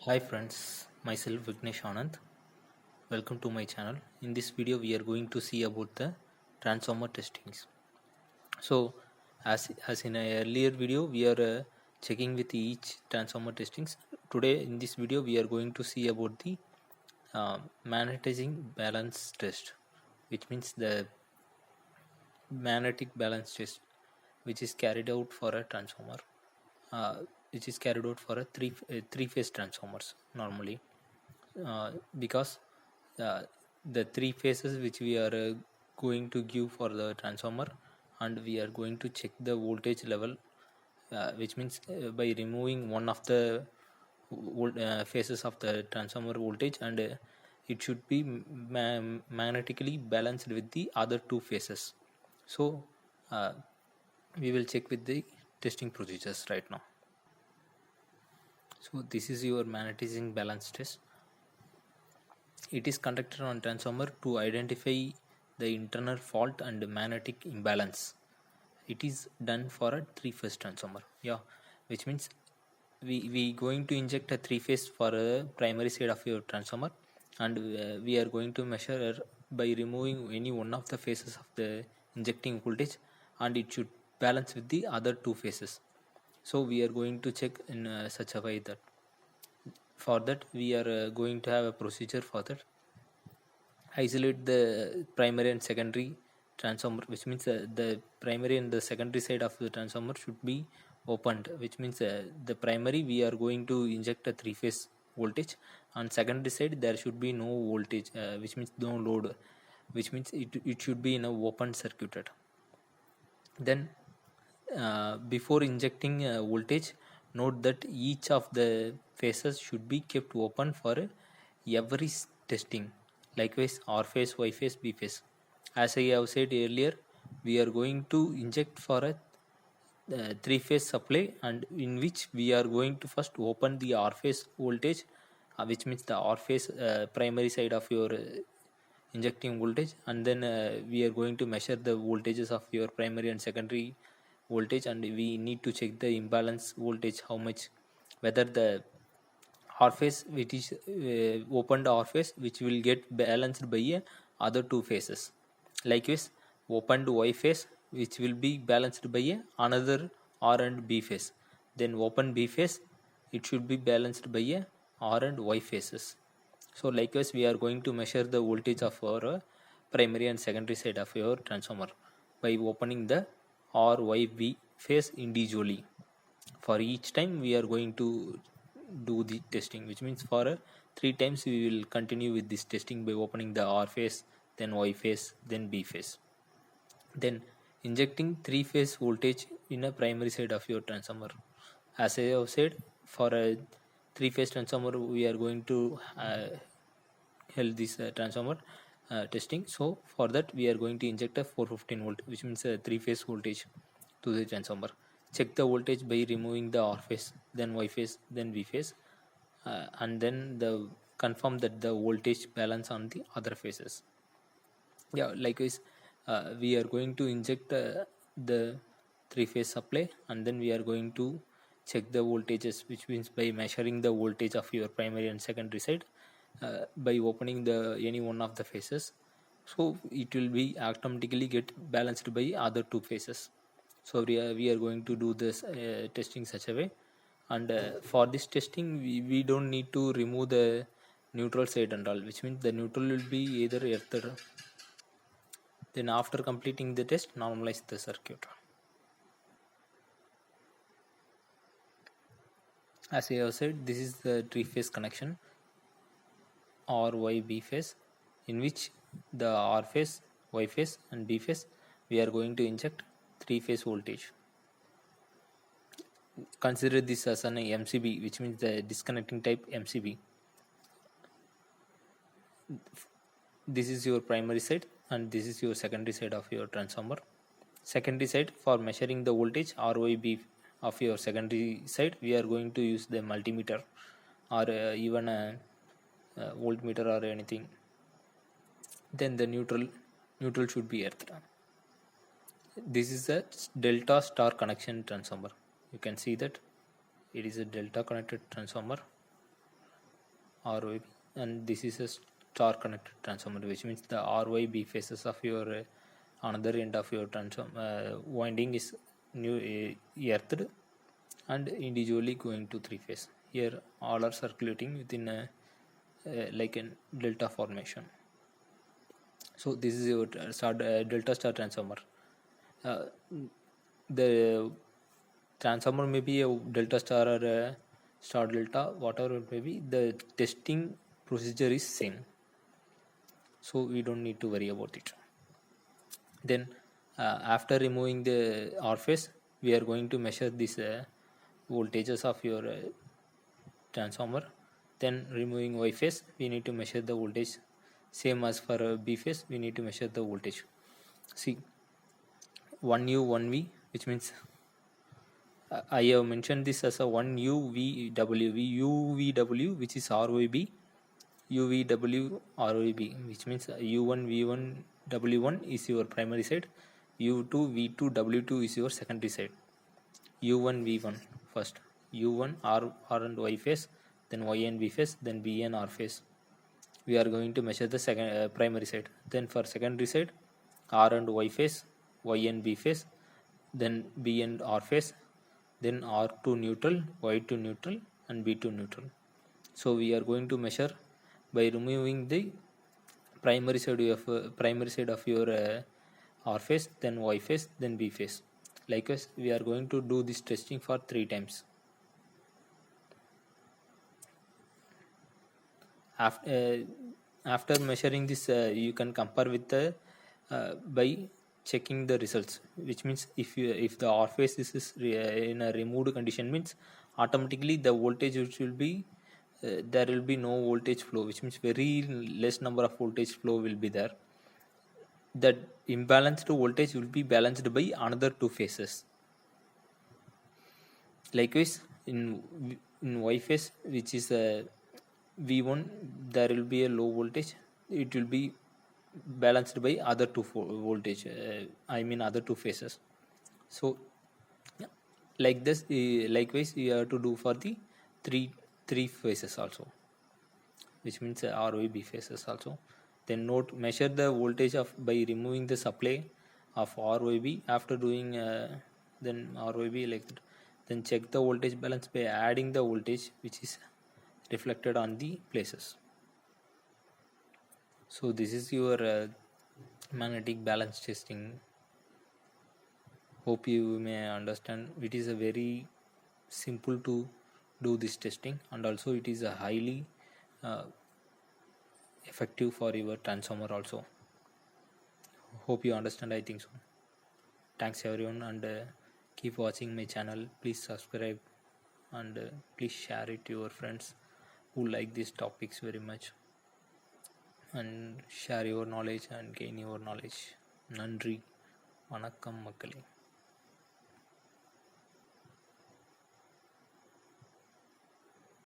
Hi friends, myself Vignesh Anand. Welcome to my channel. In this video, we are going to see about the transformer testings. So, as in a earlier video, we are checking with each transformer testings. Today, in this video, we are going to see about the magnetizing balance test, which means the magnetic balance test, which is carried out for a transformer, which is carried out for a three phase transformers normally because uh, the three phases which we are going to give for the transformer, and we are going to check the voltage level, which means by removing one of the phases of the transformer voltage, and it should be magnetically balanced with the other two phases. So uh, we will check with the testing procedures right now. So this is your magnetizing balance test. It is conducted on transformer to identify the internal fault and magnetic imbalance. It is done for a three-phase transformer. Yeah, which means we going to inject a three-phase for a primary side of your transformer, and we are going to measure by removing any one of the phases of the injecting voltage, and it should balance with the other two phases. So we are going to check in such a way that for that we are going to have a procedure for that. Isolate the primary and secondary transformer, which means the primary and the secondary side of the transformer should be opened, which means the primary we are going to inject a three phase voltage, on secondary side there should be no voltage, which means no load, which means it should be in a open circuited. Then before injecting voltage, note that each of the phases should be kept open for every testing. Likewise, R phase, Y phase, B phase. As I have said earlier, we are going to inject for a three phase supply, and in which we are going to first open the R phase voltage, which means the R phase primary side of your injecting voltage, and then we are going to measure the voltages of your primary and secondary voltage, and we need to check the imbalance voltage, how much, whether the R phase which is opened R phase which will get balanced by other two phases. Likewise, opened Y phase which will be balanced by another R and B phase. Then open B phase, it should be balanced by R and Y phases. So likewise, we are going to measure the voltage of our primary and secondary side of your transformer by opening the R, Y, B phase individually. For each time we are going to do the testing, which means for three times we will continue with this testing by opening the R phase, then Y phase, then B phase. Then injecting three phase voltage in a primary side of your transformer. As I have said, for a three phase transformer we are going to held this transformer testing. So for that we are going to inject a 415 volt, which means a three phase voltage to the transformer. Check the voltage by removing the R phase, then Y phase, then B phase, and then the confirm that the voltage balance on the other phases. Yeah, likewise, we are going to inject the three phase supply, and then we are going to check the voltages, which means by measuring the voltage of your primary and secondary side by opening the any one of the phases. So it will be automatically get balanced by other two phases. So we are going to do this testing such a way, and for this testing we don't need to remove the neutral side and all, which means the neutral will be either earthed. Then after completing the test, normalize the circuit. As I have said, this is the three phase connection, R, Y, B phase, in which the R phase, Y phase and B phase we are going to inject three phase voltage. Consider this as an MCB, which means the disconnecting type MCB. This is your primary side and this is your secondary side of your transformer. Secondary side, for measuring the voltage RYB of your secondary side, we are going to use the multimeter or even a voltmeter or anything. Then the neutral should be earthed. This is a delta star connection transformer. You can see that it is a delta connected transformer. RYB, and this is a star connected transformer, which means the RYB phases of your another end of your transform winding is new earthed and individually going to three phase. Here all are circulating within a like a delta formation. So this is your delta star transformer. uh, the transformer may be a delta star or a star delta, whatever it may be, the testing procedure is same, so we don't need to worry about it. Then after removing the R phase, we are going to measure these voltages of your transformer. Then removing Y phase, we need to measure the voltage. Same as for B phase, we need to measure the voltage. See, 1U 1V, which means I have mentioned this as a 1UVW, UVW, which is RYB, UVW RYB, which means U1 V1 W1 is your primary side, U2 V2 W2 is your secondary side. U1 V1 first, U1 R and Y phase, then Y and V phase, then B and R phase. We are going to measure the second primary side. Then for secondary side, R and Y phase, Y and B phase, then B and R phase, then R to neutral, Y to neutral, and B to neutral. So we are going to measure by removing the primary side of your R phase, then Y phase, then B phase. Likewise, we are going to do this testing for 3 times. After measuring this, you can compare with the by checking the results, which means if the R phase is in a removed condition, means automatically the voltage which will be there will be no voltage flow, which means very less number of voltage flow will be there. That imbalanced voltage will be balanced by another 2 phases. Likewise, in Y phase, which is a V1, there will be a low voltage. It will be balanced by other 2 voltage. Other 2 phases. So, like this, likewise, you have to do for the three phases also, which means RYB phases also. Then note, measure the voltage of by removing the supply of RYB. After doing then RYB like that, then check the voltage balance by adding the voltage which is reflected on the places. So this is your magnetic balance testing. Hope you may understand. It is a very simple to do this testing, and also it is a highly effective for your transformer also. Hope you understand. I think so. Thanks everyone, and keep watching my channel. Please subscribe and please share it to your friends who like these topics very much, and share your knowledge and gain your knowledge. Nandri, vanakkam makkale.